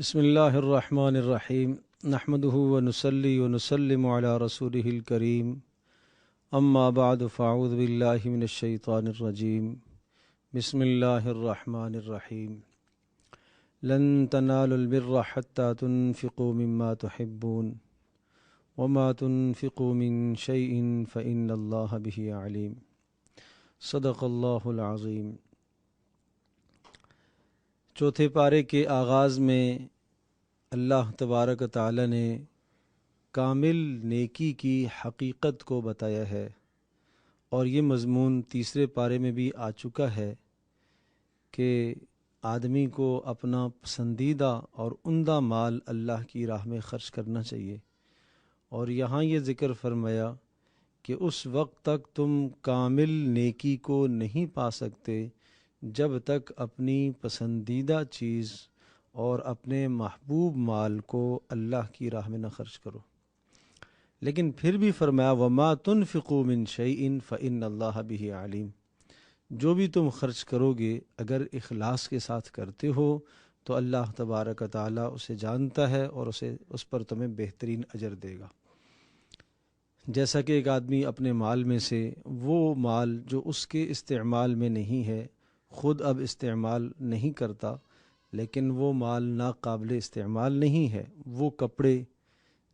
بسم اللہ الرحمن الرحیم نحمدہ ونصلی ونسلم علی رسولہ الکریم اما بعد فاعوذ باللہ من الشیطان الرجیم بسم اللہ الرحمن الرحیم لن تنالوا البر حتى تنفقوا مما تحبون وما تنفقوا من شیء فإن اللہ به علیم صدق اللہ العظیم۔ چوتھے پارے کے آغاز میں اللہ تبارک و تعالی نے کامل نیکی کی حقیقت کو بتایا ہے، اور یہ مضمون تیسرے پارے میں بھی آ چکا ہے کہ آدمی کو اپنا پسندیدہ اور عمدہ مال اللہ کی راہ میں خرچ کرنا چاہیے، اور یہاں یہ ذکر فرمایا کہ اس وقت تک تم کامل نیکی کو نہیں پا سکتے جب تک اپنی پسندیدہ چیز اور اپنے محبوب مال کو اللہ کی راہ میں نہ خرچ کرو۔ لیکن پھر بھی فرمایا وَمَا تُنْفِقُوا مِنْ شَيْءٍ فَإِنَّ اللَّهَ بِهِ عَلِيمٌ، جو بھی تم خرچ کرو گے اگر اخلاص کے ساتھ کرتے ہو تو اللہ تبارک و تعالیٰ اسے جانتا ہے اور اس پر تمہیں بہترین اجر دے گا۔ جیسا کہ ایک آدمی اپنے مال میں سے وہ مال جو اس کے استعمال میں نہیں ہے خود اب استعمال نہیں کرتا، لیکن وہ مال ناقابل استعمال نہیں ہے، وہ کپڑے،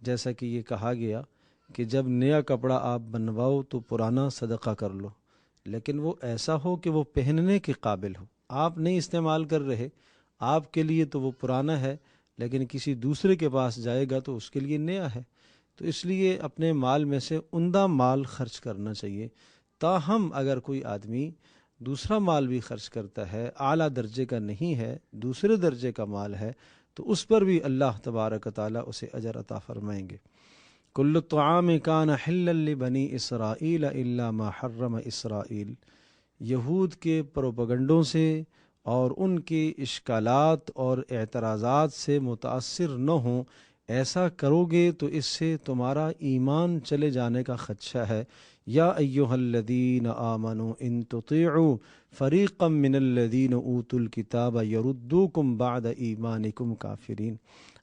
جیسا کہ یہ کہا گیا کہ جب نیا کپڑا آپ بنواؤ تو پرانا صدقہ کر لو، لیکن وہ ایسا ہو کہ وہ پہننے کے قابل ہو، آپ نہیں استعمال کر رہے، آپ کے لیے تو وہ پرانا ہے لیکن کسی دوسرے کے پاس جائے گا تو اس کے لیے نیا ہے۔ تو اس لیے اپنے مال میں سے عمدہ مال خرچ کرنا چاہیے۔ تاہم اگر کوئی آدمی دوسرا مال بھی خرچ کرتا ہے، اعلیٰ درجے کا نہیں ہے، دوسرے درجے کا مال ہے، تو اس پر بھی اللہ تبارک و تعالیٰ اسے اجر عطا فرمائیں گے۔ کل الطعام کان حلا لبنی اسرائیل الا ما حرم اسرائیل، یہود کے پروپگنڈوں سے اور ان کے اشکالات اور اعتراضات سے متاثر نہ ہوں، ایسا کرو گے تو اس سے تمہارا ایمان چلے جانے کا خدشہ ہے۔ یا ایہا الذین آمنوا ان تطیعوا فریقا من الذین اوتوا الکتاب یردوکم بعد ایمانکم کافرین،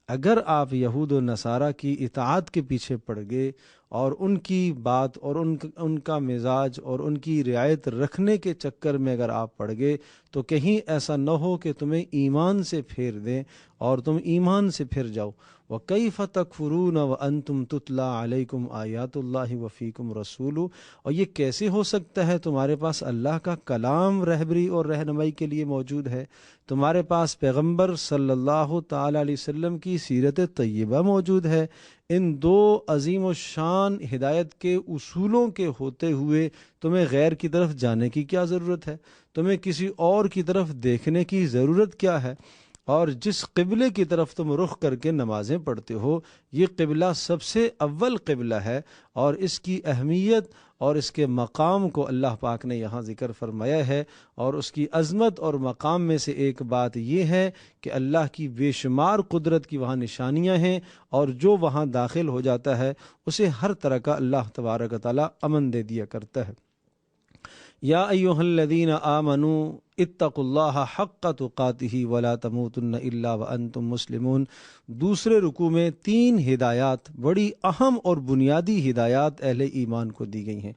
اگر آپ یہود و نصارہ کی اطاعت کے پیچھے پڑ گئے اور ان کی بات اور ان کا مزاج اور ان کی رعایت رکھنے کے چکر میں اگر آپ پڑ گئے تو کہیں ایسا نہ ہو کہ تمہیں ایمان سے پھیر دیں اور تم ایمان سے پھر جاؤ۔ وَكَيْفَ تَكْفُرُونَ وَأَنْتُمْ تُتْلَى عَلَيْكُمْ آيَاتُ اللَّهِ وَفِيكُمْ رَسُولُهُ، اور یہ کیسے ہو سکتا ہے تمہارے پاس اللہ کا کلام رہبری اور رہنمائی کے لیے موجود ہے، تمہارے پاس پیغمبر صلی اللہ تعالی علیہ وسلم کی سیرت طیبہ موجود ہے، ان دو عظیم و شان ہدایت کے اصولوں کے ہوتے ہوئے تمہیں غیر کی طرف جانے کی کیا ضرورت ہے، تمہیں کسی اور کی طرف دیکھنے کی ضرورت کیا ہے؟ اور جس قبلے کی طرف تم رخ کر کے نمازیں پڑھتے ہو یہ قبلہ سب سے اول قبلہ ہے، اور اس کی اہمیت اور اس کے مقام کو اللہ پاک نے یہاں ذکر فرمایا ہے، اور اس کی عظمت اور مقام میں سے ایک بات یہ ہے کہ اللہ کی بے شمار قدرت کی وہاں نشانیاں ہیں، اور جو وہاں داخل ہو جاتا ہے اسے ہر طرح کا اللہ تبارک و تعالی امن دے دیا کرتا ہے۔ یا ایہا الذین آمنوا اتقوا اللہ حق تقاتہ ولا تموتن الا وانتم مسلمون، دوسرے رکوع میں 3 ہدایات، بڑی اہم اور بنیادی ہدایات اہل ایمان کو دی گئی ہیں۔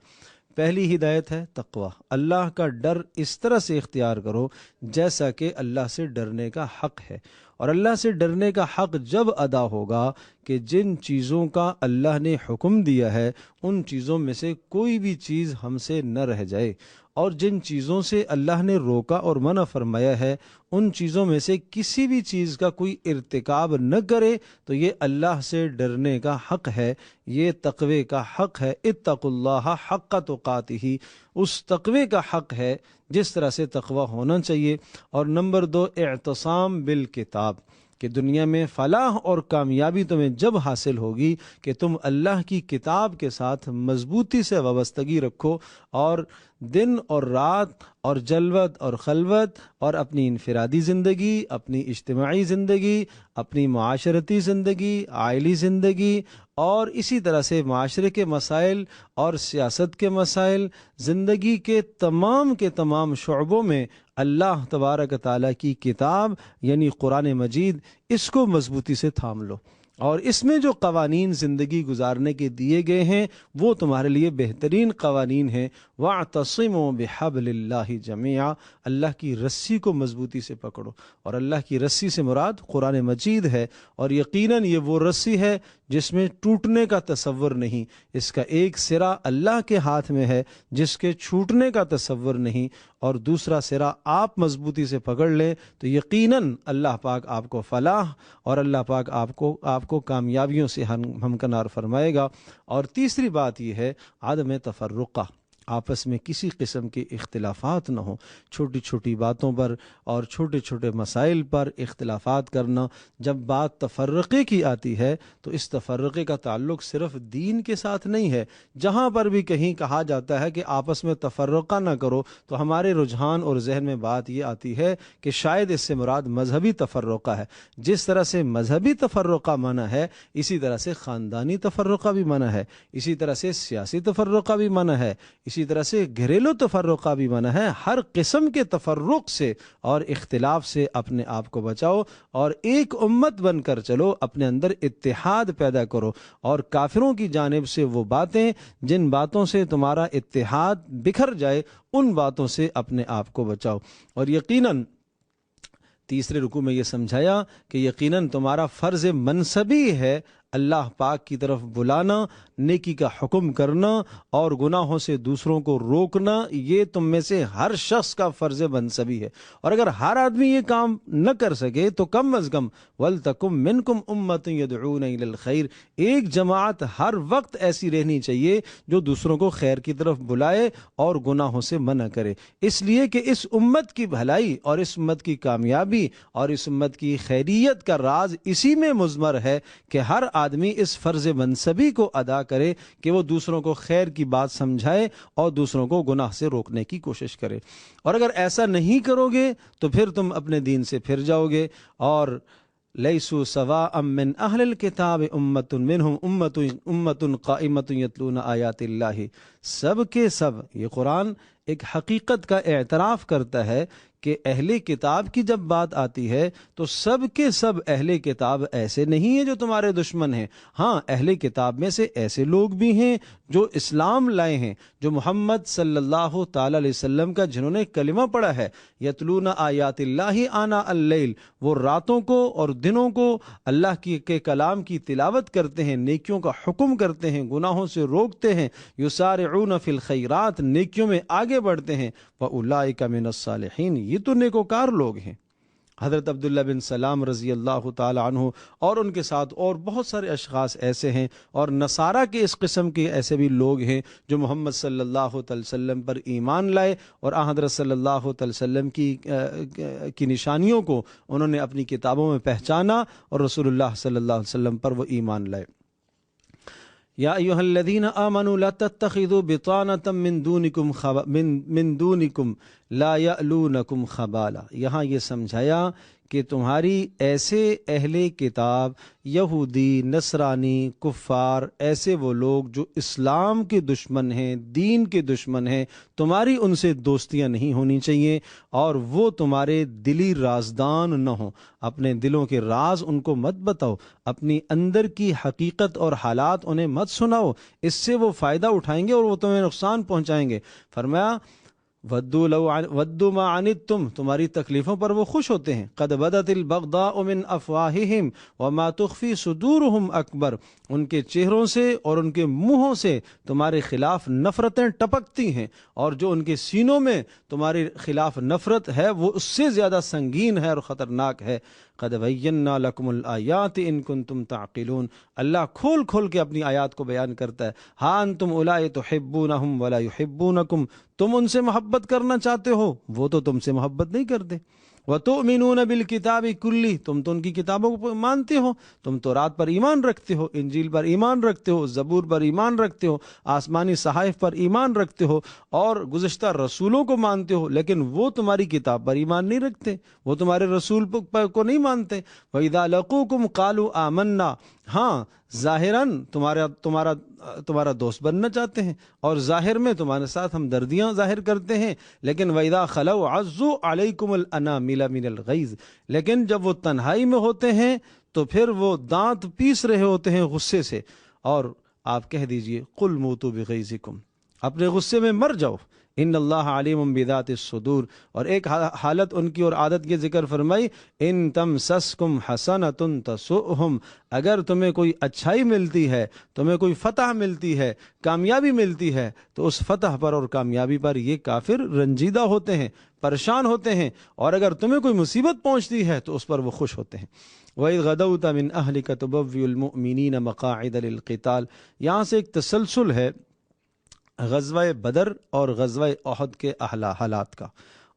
پہلی ہدایت ہے تقوی، اللہ کا ڈر اس طرح سے اختیار کرو جیسا کہ اللہ سے ڈرنے کا حق ہے، اور اللہ سے ڈرنے کا حق جب ادا ہوگا کہ جن چیزوں کا اللہ نے حکم دیا ہے ان چیزوں میں سے کوئی بھی چیز ہم سے نہ رہ جائے، اور جن چیزوں سے اللہ نے روکا اور منع فرمایا ہے ان چیزوں میں سے کسی بھی چیز کا کوئی ارتکاب نہ کرے، تو یہ اللہ سے ڈرنے کا حق ہے، یہ تقوی کا حق ہے۔ اتقوا اللہ حق تقاتہ، اس تقوی کا حق ہے جس طرح سے تقوی ہونا چاہیے۔ اور نمبر 2 اعتصام بالکتاب، کہ دنیا میں فلاح اور کامیابی تمہیں جب حاصل ہوگی کہ تم اللہ کی کتاب کے ساتھ مضبوطی سے وابستگی رکھو، اور دن اور رات اور جلوت اور خلوت اور اپنی انفرادی زندگی، اپنی اجتماعی زندگی، اپنی معاشرتی زندگی، عائلی زندگی اور اسی طرح سے معاشرے کے مسائل اور سیاست کے مسائل، زندگی کے تمام شعبوں میں اللہ تبارک تعالیٰ کی کتاب یعنی قرآن مجید، اس کو مضبوطی سے تھام لو، اور اس میں جو قوانین زندگی گزارنے کے دیے گئے ہیں وہ تمہارے لیے بہترین قوانین ہیں۔ وَاعْتَصِمُوا بِحَبْلِ اللَّهِ جَمِيعًا، اللہ کی رسی کو مضبوطی سے پکڑو، اور اللہ کی رسی سے مراد قرآن مجید ہے، اور یقیناً یہ وہ رسی ہے جس میں ٹوٹنے کا تصور نہیں، اس کا ایک سرا اللہ کے ہاتھ میں ہے جس کے چھوٹنے کا تصور نہیں، اور دوسرا سرا آپ مضبوطی سے پکڑ لیں تو یقیناً اللہ پاک آپ کو فلاح اور اللہ پاک آپ کو کامیابیوں سے ہمکنار فرمائے گا۔ اور تیسری بات یہ ہے عدم تفرقہ، آپس میں کسی قسم کے اختلافات نہ ہوں، چھوٹی چھوٹی باتوں پر اور چھوٹے چھوٹے مسائل پر اختلافات کرنا۔ جب بات تفرقے کی آتی ہے تو اس تفرقے کا تعلق صرف دین کے ساتھ نہیں ہے، جہاں پر بھی کہیں کہا جاتا ہے کہ آپس میں تفرقہ نہ کرو تو ہمارے رجحان اور ذہن میں بات یہ آتی ہے کہ شاید اس سے مراد مذہبی تفرقہ ہے۔ جس طرح سے مذہبی تفرقہ منع ہے اسی طرح سے خاندانی تفرقہ بھی منع ہے، اسی طرح سے سیاسی تفرقہ بھی منع ہے، اسی طرح سے گھریلو تفرقہ بھی منع ہے۔ ہر قسم کے تفرق سے اور اختلاف سے اپنے آپ کو بچاؤ اور ایک امت بن کر چلو، اپنے اندر اتحاد پیدا کرو، اور کافروں کی جانب سے وہ باتیں جن باتوں سے تمہارا اتحاد بکھر جائے ان باتوں سے اپنے آپ کو بچاؤ۔ اور یقیناً تیسرے رکوع میں یہ سمجھایا کہ یقیناً تمہارا فرض منصبی ہے اللہ پاک کی طرف بلانا، نیکی کا حکم کرنا اور گناہوں سے دوسروں کو روکنا، یہ تم میں سے ہر شخص کا فرض منصبی ہے۔ اور اگر ہر آدمی یہ کام نہ کر سکے تو کم از کم وَلْتَكُمْ مِنْكُمْ أُمَّةٌ يَدْعُونَ إِلَى الْخَيْرِ، ایک جماعت ہر وقت ایسی رہنی چاہیے جو دوسروں کو خیر کی طرف بلائے اور گناہوں سے منع کرے، اس لیے کہ اس امت کی بھلائی اور اس امت کی کامیابی اور اس امت کی خیریت کا راز اسی میں مضمر ہے کہ ہر آدمی اس فرض منصبی کو ادا کرے کہ وہ دوسروں کو خیر کی بات سمجھائے اور دوسروں کو گناہ سے روکنے کی کوشش کرے۔ اور اگر ایسا نہیں کرو گے تو پھر تم اپنے دین سے پھر جاؤ گے۔ اور لیسوا سواء من اہل الکتاب امۃ منہم امۃ قائمۃ یتلون آیات اللہ، سب کے سب، یہ قرآن ایک حقیقت کا اعتراف کرتا ہے کہ اہل کتاب کی جب بات آتی ہے تو سب کے سب اہل کتاب ایسے نہیں ہیں جو تمہارے دشمن ہیں، ہاں اہل کتاب میں سے ایسے لوگ بھی ہیں جو اسلام لائے ہیں، جو محمد صلی اللہ تعالی علیہ وسلم کا جنہوں نے کلمہ پڑھا ہے، یتلون آیات اللہ آناء اللیل، وہ راتوں کو اور دنوں کو اللہ کے کلام کی تلاوت کرتے ہیں، نیکیوں کا حکم کرتے ہیں، گناہوں سے روکتے ہیں، یسارعون فی الخیرات، نیکیوں میں آگے بڑھتے ہیں، وَأُولَئِكَ مِنَ الصَّالِحِينَ، یہ تو نیکوکار لوگ ہیں۔ حضرت عبداللہ بن سلام رضی اللہ تعالی عنہ اور ان کے ساتھ اور بہت سارے اشخاص ایسے ہیں، اور نصارہ کے اس قسم کے ایسے بھی لوگ ہیں جو محمد صلی اللہ علیہ وسلم پر ایمان لائے اور حضرت صلی اللہ علیہ وسلم کی نشانیوں کو انہوں نے اپنی کتابوں میں پہچانا اور رسول اللہ صلی اللہ علیہ وسلم پر وہ ایمان لائے۔ یا ایھا الذین آمنوا لا تتخذوا بطانة من دونکم لا یألونکم خبالا، یہاں یہ سمجھایا کہ تمہاری ایسے اہل کتاب، یہودی، نصرانی، کفار، ایسے وہ لوگ جو اسلام کے دشمن ہیں، دین کے دشمن ہیں، تمہاری ان سے دوستیاں نہیں ہونی چاہیے، اور وہ تمہارے دلی رازدان نہ ہوں، اپنے دلوں کے راز ان کو مت بتاؤ، اپنی اندر کی حقیقت اور حالات انہیں مت سناؤ، اس سے وہ فائدہ اٹھائیں گے اور وہ تمہیں نقصان پہنچائیں گے۔ فرمایا ودوا ما عنتم، تمہاری تکلیفوں پر وہ خوش ہوتے ہیں، قد بدت البغضاء من افواہہم وما تخفی صدورہم اکبر، ان کے چہروں سے اور ان کے منہوں سے تمہارے خلاف نفرتیں ٹپکتی ہیں، اور جو ان کے سینوں میں تمہارے خلاف نفرت ہے وہ اس سے زیادہ سنگین ہے اور خطرناک ہے۔ قد بینا لکم الآیات ان کنتم تعقلون، اللہ کھول کھول کے اپنی آیات کو بیان کرتا ہے۔ ہاں انتم اولائی تحبونہم ولا یحبونکم، تم ان سے محبت کرنا چاہتے ہو، وہ تو تم سے محبت نہیں کرتے۔ وَتُؤْمِنُونَ بِالْكِتَابِ كُلِّهِ، تم تو ان کی کتابوں کو مانتے ہو، تم تورات پر ایمان رکھتے ہو، انجیل پر ایمان رکھتے ہو، زبور پر ایمان رکھتے ہو، آسمانی صحائف پر ایمان رکھتے ہو، اور گزشتہ رسولوں کو مانتے ہو، لیکن وہ تمہاری کتاب پر ایمان نہیں رکھتے، وہ تمہارے رسول کو نہیں مانتے۔ وَإِذَا لَقُوكُمْ قَالُوا آمَنَّا، ہاں ظاہراً تمہارا دوست بننا چاہتے ہیں، اور ظاہر میں تمہارے ساتھ ہمدردیاں ظاہر کرتے ہیں، لیکن وَإِذَا خَلَوْا عَضُّوا عَلَيْكُمُ الْأَنَامِلَ مِنَ الْغَيْظِ، لیکن جب وہ تنہائی میں ہوتے ہیں تو پھر وہ دانت پیس رہے ہوتے ہیں غصے سے، اور آپ کہہ دیجئے قُلْ مُوتُوا بِغَيْظِكُمْ، اپنے غصے میں مر جاؤ، ان اللہ علیم بذات الصدور۔ اور ایک حالت ان کی اور عادت کی ذکر فرمائی، ان تمسسکم حسنۃ تسؤہم، اگر تمہیں کوئی اچھائی ملتی ہے، تمہیں کوئی فتح ملتی ہے، کامیابی ملتی ہے، تو اس فتح پر اور کامیابی پر یہ کافر رنجیدہ ہوتے ہیں، پریشان ہوتے ہیں، اور اگر تمہیں کوئی مصیبت پہنچتی ہے تو اس پر وہ خوش ہوتے ہیں۔ وَإِذْ غَدَوْتَ مِنْ أَهْلِكَ تُبَوِّئُ الْمُؤْمِنِينَ مَقَاعِدَ لِلْقِتَالِ، یہاں سے ایک تسلسل ہے غزوہ بدر اور غزوہ احد کے حالات کا،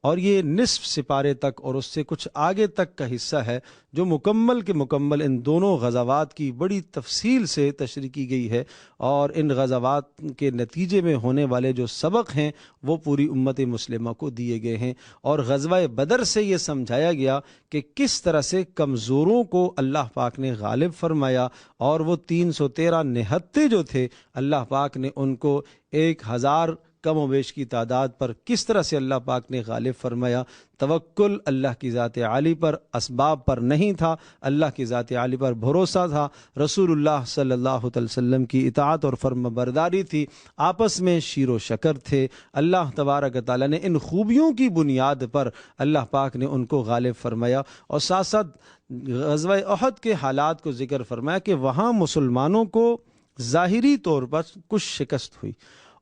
اور یہ نصف سپارے تک اور اس سے کچھ آگے تک کا حصہ ہے جو مکمل کے مکمل ان دونوں غزوات کی بڑی تفصیل سے تشریح کی گئی ہے، اور ان غزوات کے نتیجے میں ہونے والے جو سبق ہیں وہ پوری امت مسلمہ کو دیے گئے ہیں۔ اور غزوہ بدر سے یہ سمجھایا گیا کہ کس طرح سے کمزوروں کو اللہ پاک نے غالب فرمایا، اور وہ 313 نہتے جو تھے اللہ پاک نے ان کو 1000 کم و بیش کی تعداد پر کس طرح سے اللہ پاک نے غالب فرمایا۔ توکل اللہ کی ذات عالی پر، اسباب پر نہیں تھا، اللہ کی ذات عالی پر بھروسہ تھا، رسول اللہ صلی اللہ علیہ وسلم کی اطاعت اور فرم برداری تھی، آپس میں شیر و شکر تھے۔ اللہ تبارک و تعالیٰ نے ان خوبیوں کی بنیاد پر اللہ پاک نے ان کو غالب فرمایا، اور ساتھ ساتھ غزوہ احد کے حالات کو ذکر فرمایا کہ وہاں مسلمانوں کو ظاہری طور پر کچھ شکست ہوئی،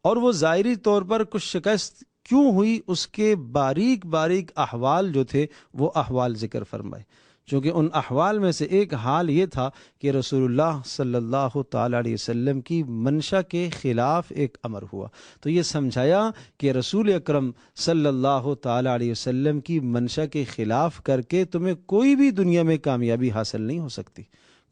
اور وہ ظاہری طور پر کچھ شکست کیوں ہوئی، اس کے باریک باریک احوال جو تھے وہ احوال ذکر فرمائے، چونکہ ان احوال میں سے ایک حال یہ تھا کہ رسول اللہ صلی اللہ تعالی علیہ وسلم کی منشا کے خلاف ایک امر ہوا، تو یہ سمجھایا کہ رسول اکرم صلی اللہ تعالی علیہ وسلم کی منشا کے خلاف کر کے تمہیں کوئی بھی دنیا میں کامیابی حاصل نہیں ہو سکتی۔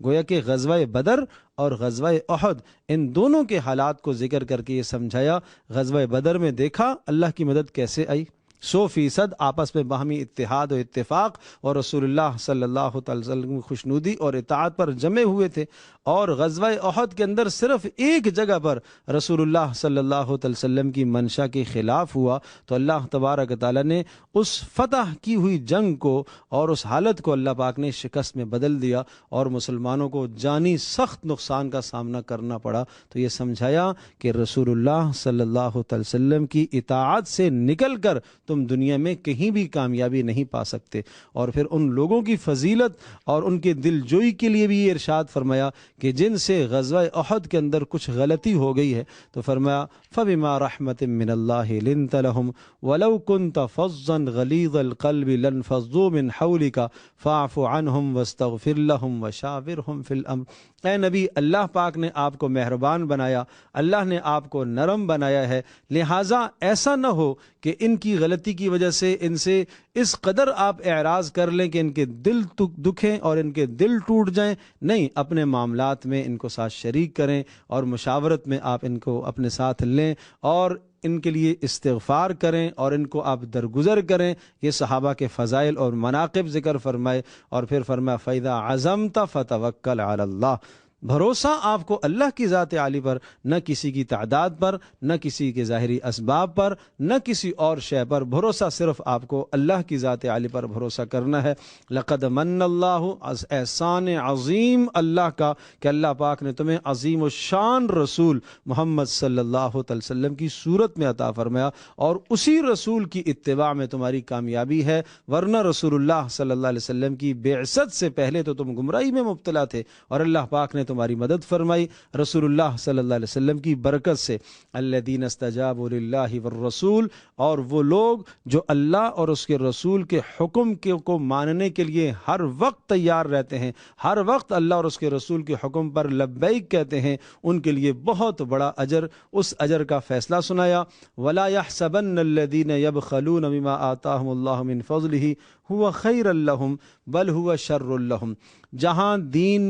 گویا کہ غزوہ بدر اور غزوہ احد ان دونوں کے حالات کو ذکر کر کے یہ سمجھایا۔ غزوہ بدر میں دیکھا اللہ کی مدد کیسے آئی، 100% آپس میں باہمی اتحاد و اتفاق اور رسول اللہ صلی اللہ تعالی وسلم کی خوشنودی اور اطاعت پر جمے ہوئے تھے، اور غزوہ احد کے اندر صرف ایک جگہ پر رسول اللہ صلی اللہ علیہ وسلم کی منشا کے خلاف ہوا، تو اللہ تبارک تعالیٰ نے اس فتح کی ہوئی جنگ کو اور اس حالت کو اللہ پاک نے شکست میں بدل دیا، اور مسلمانوں کو جانی سخت نقصان کا سامنا کرنا پڑا۔ تو یہ سمجھایا کہ رسول اللہ صلی اللہ علیہ وسلم کی اطاعت سے نکل کر تم دنیا میں کہیں بھی کامیابی نہیں پا سکتے۔ اور پھر ان لوگوں کی فضیلت اور ان کے دل جوئی کے لیے بھی یہ ارشاد فرمایا کہ جن سے غزوہ احد کے اندر کچھ غلطی ہو گئی ہے، تو فرمایا فَبِمَا رَحْمَةٍ مِّنَ اللَّهِ لِنْتَ لَهُمْ وَلَوْ كُنْتَ فَظًّا غَلِيظَ الْقَلْبِ لَانفَضُّوا مِنْ حَوْلِكَ فَاعْفُ عَنْهُمْ وَاسْتَغْفِرْ لَهُمْ وَشَاوِرْهُمْ فِي الْأَمْرِ۔ اے نبی، اللہ پاک نے آپ کو مہربان بنایا، اللہ نے آپ کو نرم بنایا ہے، لہٰذا ایسا نہ ہو کہ ان کی غلطی کی وجہ سے ان سے اس قدر آپ اعراض کر لیں کہ ان کے دل دکھیں اور ان کے دل ٹوٹ جائیں۔ نہیں، اپنے معاملات میں ان کو ساتھ شریک کریں، اور مشاورت میں آپ ان کو اپنے ساتھ لیں، اور ان کے لیے استغفار کریں، اور ان کو آپ درگزر کریں۔ یہ صحابہ کے فضائل اور مناقب ذکر فرمائے، اور پھر فرمایا فَإِذَا عَزَمْتَ فَتَوَكَّلْ عَلَى اللَّهِ، بھروسہ آپ کو اللہ کی ذات عالی پر، نہ کسی کی تعداد پر، نہ کسی کے ظاہری اسباب پر، نہ کسی اور شے پر، بھروسہ صرف آپ کو اللہ کی ذات عالی پر بھروسہ کرنا ہے۔ لقد من اللہ، احسان عظیم اللہ کا کہ اللہ پاک نے تمہیں عظیم الشان رسول محمد صلی اللہ علیہ وسلم کی صورت میں عطا فرمایا، اور اسی رسول کی اتباع میں تمہاری کامیابی ہے، ورنہ رسول اللہ صلی اللہ علیہ وسلم کی بعثت سے پہلے تو تم گمراہی میں مبتلا تھے، اور اللہ پاک نے تمہاری مدد فرمائی رسول اللہ صلی اللہ علیہ وسلم کی برکت سے۔ الذین استجابوا للہ والرسول، اور وہ لوگ جو اللہ اور اس کے رسول کے حکم کو ماننے کے لیے ہر وقت تیار رہتے ہیں، ہر وقت اللہ اور اس کے رسول کے حکم پر لبیک کہتے ہیں، ان کے لیے بہت بڑا اجر، اس اجر کا فیصلہ سنایا۔ وَلَا يَحْسَبَنَّ الَّذِينَ يَبْخَلُونَ بِمَا آتَاهُمُ اللَّهُ مِنْ فَضْلِهِ هُوَ خَيْرًا لَهُمْ بَلْ هُوَ شَرٌّ لَهُمْ۔ جہاں دین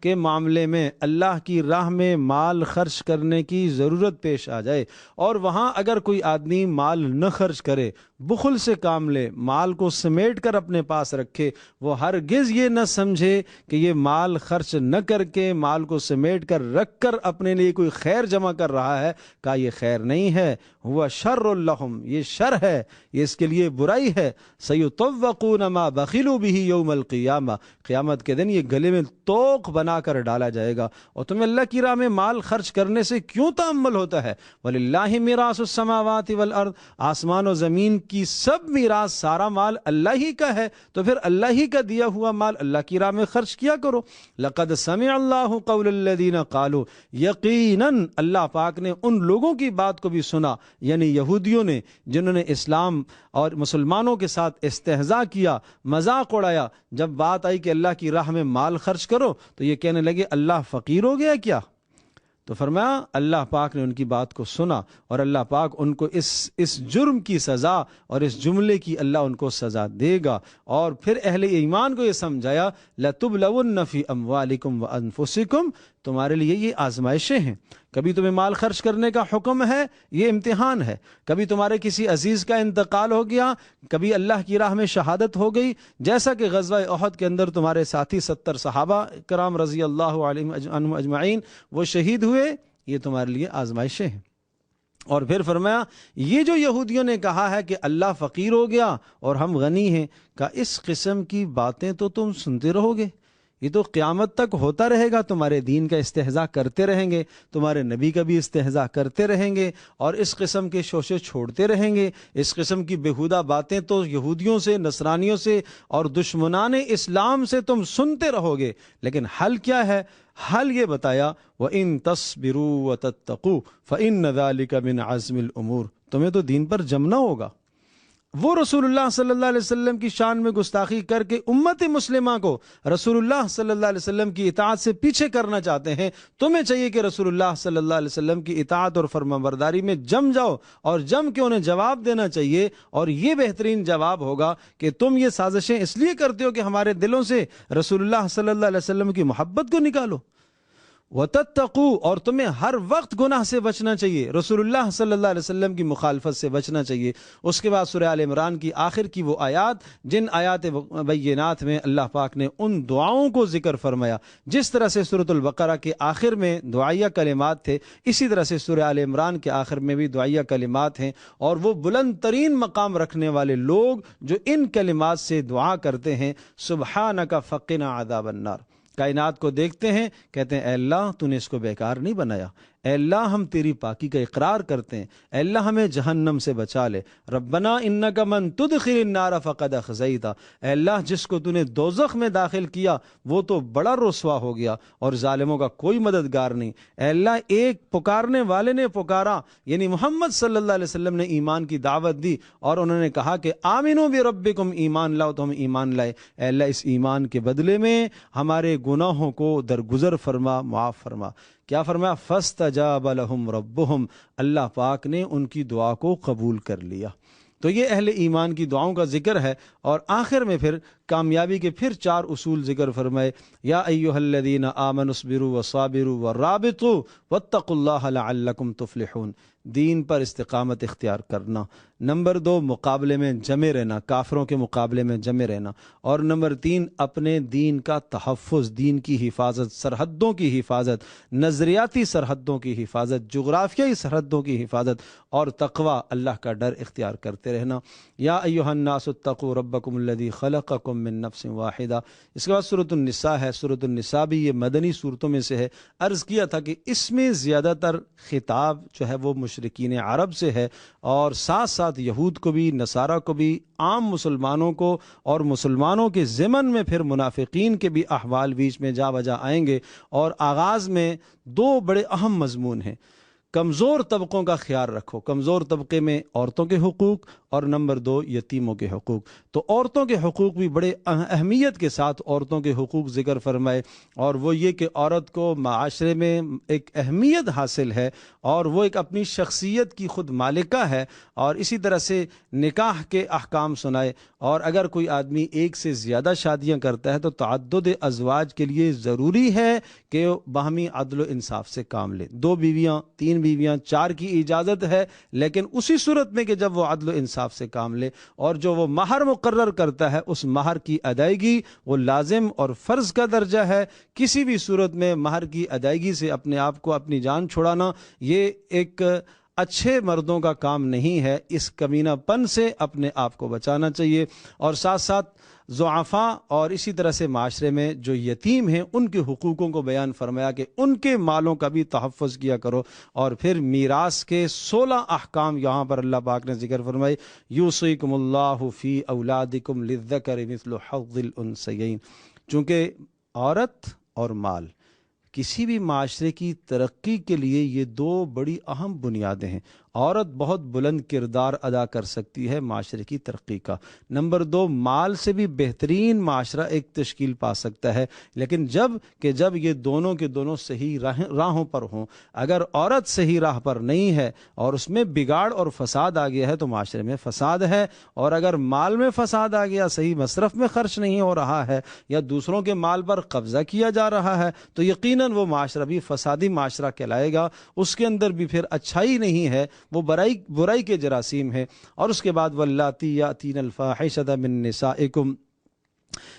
کے معاملے میں اللہ کی راہ میں مال خرچ کرنے کی ضرورت پیش آ جائے، اور وہاں اگر کوئی آدمی مال نہ خرچ کرے، بخل سے کام لے، مال کو سمیٹ کر اپنے پاس رکھے، وہ ہرگز یہ نہ سمجھے کہ یہ مال خرچ نہ کر کے، مال کو سمیٹ کر رکھ کر اپنے لیے کوئی خیر جمع کر رہا ہے، کہا یہ خیر نہیں ہے، ہوا شر لہم، یہ شر ہے، یہ اس کے لیے برائی ہے۔ سیطوقون ما بخلوا بہ یوم القیامہ، قیامت کے دن یہ گلے میں توق بنا کر ڈالا جائے گا۔ اور تمہیں اللہ کی راہ میں مال خرچ کرنے سے کیوں تأمل ہوتا ہے؟ وَلِلَّهِ مِيرَاثُ السَّمَاوَاتِ وَالْأَرْضِ، آسمان و زمین کی سب میراث، سارا مال اللہ ہی کا ہے، تو پھر اللہ ہی کا دیا ہوا مال اللہ کی راہ میں خرچ کیا کرو۔ لَقَدْ سَمِعَ اللَّهُ قَوْلَ الَّذِينَ قَالُوا، یقیناً اللہ پاک نے ان لوگوں کی بات کو بھی سنا، یعنی یہودیوں نے، جنہوں نے اسلام اور مسلمانوں کے ساتھ استہزاء کیا، مذاق اڑایا۔ جب بات آئی کہ اللہ کی راہ میں مال خرچ کرو تو یہ کہنے لگے اللہ فقیر ہو گیا کیا؟ تو فرمایا اللہ پاک نے ان کی بات کو سنا، اور اللہ پاک ان کو اس جرم کی سزا اور اس جملے کی اللہ ان کو سزا دے گا۔ اور پھر اہل ایمان کو یہ سمجھایا لَتُبْلَوُنَّ فِي أَمْوَالِكُمْ وَأَنفُسِكُمْ، تمہارے لیے یہ آزمائشیں ہیں، کبھی تمہیں مال خرچ کرنے کا حکم ہے، یہ امتحان ہے، کبھی تمہارے کسی عزیز کا انتقال ہو گیا، کبھی اللہ کی راہ میں شہادت ہو گئی، جیسا کہ غزوہ احد کے اندر تمہارے ساتھی 70 صحابہ کرام رضی اللہ عنہم اجمعین وہ شہید ہوئے، یہ تمہارے لیے آزمائشیں ہیں۔ اور پھر فرمایا یہ جو یہودیوں نے کہا ہے کہ اللہ فقیر ہو گیا اور ہم غنی ہیں، کہ اس قسم کی باتیں تو تم سنتے رہو گے، یہ تو قیامت تک ہوتا رہے گا، تمہارے دین کا استہزاء کرتے رہیں گے، تمہارے نبی کا بھی استہزاء کرتے رہیں گے، اور اس قسم کے شوشے چھوڑتے رہیں گے، اس قسم کی بیہودہ باتیں تو یہودیوں سے، نصرانیوں سے اور دشمنان اسلام سے تم سنتے رہو گے۔ لیکن حل کیا ہے؟ حل یہ بتایا وَإِن تَصْبِرُوا وَتَتَّقُوا فَإِنَّ ذَلِكَ مِنْ عَزْمِ الْأُمُورِ، تمہیں تو دین پر جمنا ہوگا۔ وہ رسول اللہ صلی اللہ علیہ وسلم کی شان میں گستاخی کر کے امت مسلمہ کو رسول اللہ صلی اللہ علیہ وسلم کی اطاعت سے پیچھے کرنا چاہتے ہیں، تمہیں چاہیے کہ رسول اللہ صلی اللہ علیہ وسلم کی اطاعت اور فرمانبرداری میں جم جاؤ، اور جم کے انہیں جواب دینا چاہیے، اور یہ بہترین جواب ہوگا کہ تم یہ سازشیں اس لیے کرتے ہو کہ ہمارے دلوں سے رسول اللہ صلی اللہ علیہ وسلم کی محبت کو نکالو۔ وَتَتَّقُوا، اور تمہیں ہر وقت گناہ سے بچنا چاہیے، رسول اللہ صلی اللہ علیہ وسلم کی مخالفت سے بچنا چاہیے۔ اس کے بعد سورہ آل عمران کی آخر کی وہ آیات، جن آیات بینات میں اللہ پاک نے ان دعاؤں کو ذکر فرمایا، جس طرح سے سورۃ البقرہ کے آخر میں دعائیہ کلمات تھے، اسی طرح سے سورہ آل عمران کے آخر میں بھی دعائیہ کلمات ہیں، اور وہ بلند ترین مقام رکھنے والے لوگ جو ان کلمات سے دعا کرتے ہیں، سبحانک فقنا عذاب النار، کائنات کو دیکھتے ہیں، کہتے ہیں اے اللہ تو نے اس کو بیکار نہیں بنایا، اے اللہ ہم تیری پاکی کا اقرار کرتے ہیں، اے اللہ ہمیں جہنم سے بچا لے، ربنا انک من تدخل النار فقد اخزیتہ، اے اللہ جس کو تو نے دوزخ میں داخل کیا وہ تو بڑا رسوا ہو گیا اور ظالموں کا کوئی مددگار نہیں۔ اے اللہ ایک پکارنے والے نے پکارا، یعنی محمد صلی اللہ علیہ وسلم نے ایمان کی دعوت دی، اور انہوں نے کہا کہ آمنوا بربکم، ایمان لاؤ، تو ہم ایمان لائے، اے اللہ اس ایمان کے بدلے میں ہمارے گناہوں کو درگزر فرما، معاف فرما۔ کیا فرمایا؟ فَاسْتَجَابَ لَهُمْ رَبُّهُمْ، اللہ پاک نے ان کی دعا کو قبول کر لیا۔ تو یہ اہل ایمان کی دعاؤں کا ذکر ہے، اور آخر میں پھر کامیابی کے پھر 4 اصول ذکر فرمائے، یا ایھا الذین آمنوا اصبروا وصابروا ورابطوا واتقوا اللہ لعلکم تفلحون، دین پر استقامت اختیار کرنا۔ نمبر 2، مقابلے میں جمے رہنا، کافروں کے مقابلے میں جمے رہنا۔ اور نمبر 3، اپنے دین کا تحفظ، دین کی حفاظت، سرحدوں کی حفاظت، نظریاتی سرحدوں کی حفاظت، جغرافیائی سرحدوں کی حفاظت، اور تقوی، اللہ کا ڈر اختیار کرتے رہنا۔ یا ایھا الناس اتقوا ربکم الذی خلقکم من نفس واحدہ۔ اس کے بعد سورۃ النساء ہے، سورۃ النساء بھی یہ مدنی صورتوں میں سے ہے۔ عرض کیا تھا کہ اس میں زیادہ تر خطاب جو ہے وہ مشرکین عرب سے ہے، اور ساتھ ساتھ یہود کو بھی، نصارہ کو بھی، عام مسلمانوں کو، اور مسلمانوں کے ضمن میں پھر منافقین کے بھی احوال بیچ میں جا بجا آئیں گے۔ اور آغاز میں دو بڑے اہم مضمون ہیں: کمزور طبقوں کا خیال رکھو، کمزور طبقے میں عورتوں کے حقوق، اور نمبر 2 یتیموں کے حقوق۔ تو عورتوں کے حقوق بھی بڑے اہمیت کے ساتھ عورتوں کے حقوق ذکر فرمائے، اور وہ یہ کہ عورت کو معاشرے میں ایک اہمیت حاصل ہے، اور وہ ایک اپنی شخصیت کی خود مالکہ ہے، اور اسی طرح سے نکاح کے احکام سنائے۔ اور اگر کوئی آدمی ایک سے زیادہ شادیاں کرتا ہے تو تعدد ازواج کے لیے ضروری ہے کہ باہمی عدل و انصاف سے کام لے، 2 بیویاں، 3 بیویاں، 4 کی اجازت ہے، لیکن اسی صورت میں کہ جب وہ عدل و انصاف سے کام لے، اور جو وہ مہر مقرر کرتا ہے اس مہر کی ادائیگی وہ لازم اور فرض کا درجہ ہے۔ کسی بھی صورت میں مہر کی ادائیگی سے اپنے آپ کو، اپنی جان چھڑانا، یہ ایک اچھے مردوں کا کام نہیں ہے۔ اس کمینہ پن سے اپنے آپ کو بچانا چاہیے، اور ساتھ ساتھ ضعفاء اور اسی طرح سے معاشرے میں جو یتیم ہیں ان کے حقوقوں کو بیان فرمایا کہ ان کے مالوں کا بھی تحفظ کیا کرو۔ اور پھر میراث کے 16 احکام یہاں پر اللہ پاک نے ذکر فرمائے: یوصیکم اللہ فی اولادکم للذکر مثل حظ الانثیین۔ چونکہ عورت اور مال کسی بھی معاشرے کی ترقی کے لیے یہ 2 بڑی اہم بنیادیں ہیں۔ عورت بہت بلند کردار ادا کر سکتی ہے معاشرے کی ترقی کا۔ نمبر 2، مال سے بھی بہترین معاشرہ ایک تشکیل پا سکتا ہے، لیکن جب یہ دونوں کے دونوں صحیح راہوں پر ہوں۔ اگر عورت صحیح راہ پر نہیں ہے اور اس میں بگاڑ اور فساد آ گیا ہے تو معاشرے میں فساد ہے، اور اگر مال میں فساد آ گیا، صحیح مصرف میں خرچ نہیں ہو رہا ہے، یا دوسروں کے مال پر قبضہ کیا جا رہا ہے، تو یقیناً وہ معاشرہ بھی فسادی معاشرہ کہلائے گا۔ اس کے اندر بھی پھر اچھائی نہیں ہے، وہ برائی کے جراثیم ہے۔ اور اس کے بعد واللاتی یاتین الفاحشۃ من نسائکم،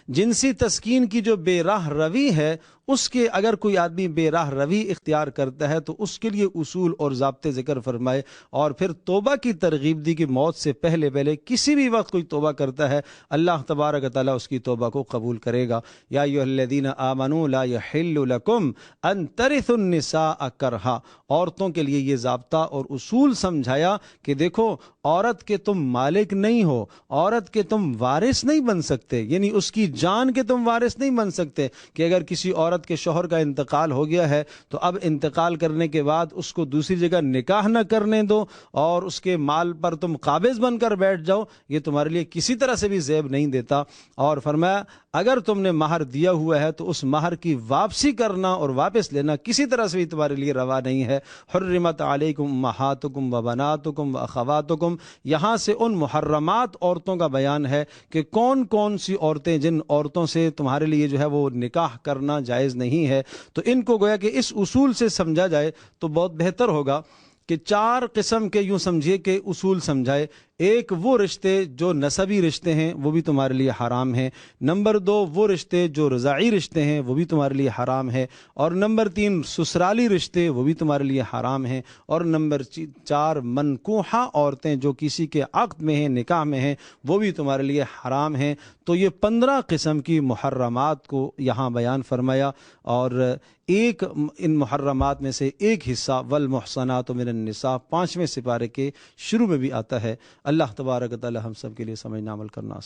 جنسی تسکین کی جو بے راہ روی ہے، اس کے اگر کوئی آدمی بے راہ روی اختیار کرتا ہے تو اس کے لیے اصول اور ضابطے ذکر فرمائے، اور پھر توبہ کی ترغیب دی کہ موت سے پہلے کسی بھی وقت کوئی توبہ کرتا ہے اللہ تبارک و تعالیٰ اس کی توبہ کو قبول کرے گا۔ یا ایھا الذین آمنوا لا یحل لکم ان ترثوا النساء کرہا، عورتوں کے لیے یہ ضابطہ اور اصول سمجھایا کہ دیکھو، عورت کے تم مالک نہیں ہو، عورت کے تم وارث نہیں بن سکتے، یعنی اس کی جان کے تم وارث نہیں بن سکتے، کہ اگر کسی عورت کے شوہر کا انتقال ہو گیا ہے تو اب انتقال کرنے کے بعد اس کو دوسری جگہ نکاح نہ کرنے دو اور اس کے مال پر تم قابض بن کر بیٹھ جاؤ، یہ تمہارے لیے کسی طرح سے بھی زیب نہیں دیتا۔ اور فرمایا اگر تم نے مہر دیا ہوا ہے تو اس مہر کی واپسی کرنا اور واپس لینا کسی طرح سے بھی تمہارے لیے روا نہیں ہے۔ حرمت علیکم امہاتکم و بناتکم و اخواتکم، یہاں سے ان محرمات عورتوں کا بیان ہے کہ کون کون سی عورتیں، جن عورتوں سے تمہارے لیے جو ہے وہ نکاح کرنا جائز نہیں ہے، تو ان کو گویا کہ اس اصول سے سمجھا جائے تو بہت بہتر ہوگا کہ 4 قسم کے یوں سمجھیے کہ اصول سمجھائے۔ ایک، وہ رشتے جو نسبی رشتے ہیں وہ بھی تمہارے لیے حرام ہیں۔ نمبر 2، وہ رشتے جو رضاعی رشتے ہیں وہ بھی تمہارے لیے حرام ہے۔ اور نمبر 3، سسرالی رشتے وہ بھی تمہارے لیے حرام ہیں۔ اور نمبر 4، منکوحہ عورتیں جو کسی کے عقد میں ہیں، نکاح میں ہیں، وہ بھی تمہارے لیے حرام ہیں۔ تو یہ 15 قسم کی محرمات کو یہاں بیان فرمایا، اور ایک ان محرمات میں سے ایک حصہ والمحصنات من النساء 5ویں سپارے کے شروع میں بھی آتا ہے۔ اللہ تبارک و تعالی ہم سب کے لیے سمجھنا عمل کرنا آسان